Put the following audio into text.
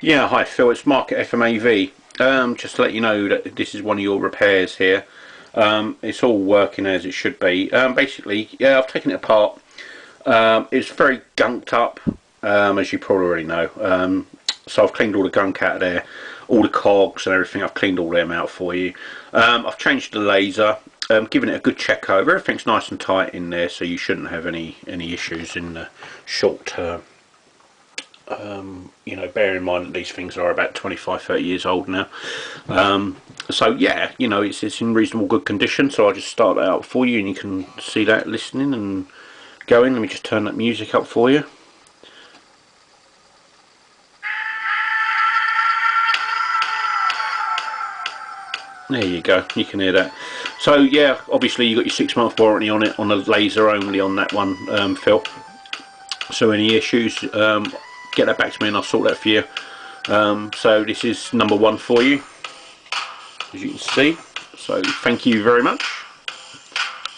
Yeah, hi Phil, it's Mark at FMAV. Just to let you know that this is one of your repairs here. It's all working as it should be. Basically, yeah, I've taken it apart. It's very gunked up, as you probably already know. So I've cleaned all the gunk out of there, all the cogs and everything. I've cleaned all them out for you. I've changed the laser, given it a good check over. Everything's nice and tight in there, so you shouldn't have any issues in the short term. You know, bear in mind that these things are about 25-30 years old now. So yeah, you know, it's in reasonable good condition, so I'll just start that out for you and you can see that listening and going. Let me just turn that music up for you. There you go, you can hear that. So yeah, obviously you got your 6-month warranty on it, on the laser only on that one, Phil. So any issues, get that back to me and I'll sort that for you. So this is number one for you, as you can see. So thank you very much.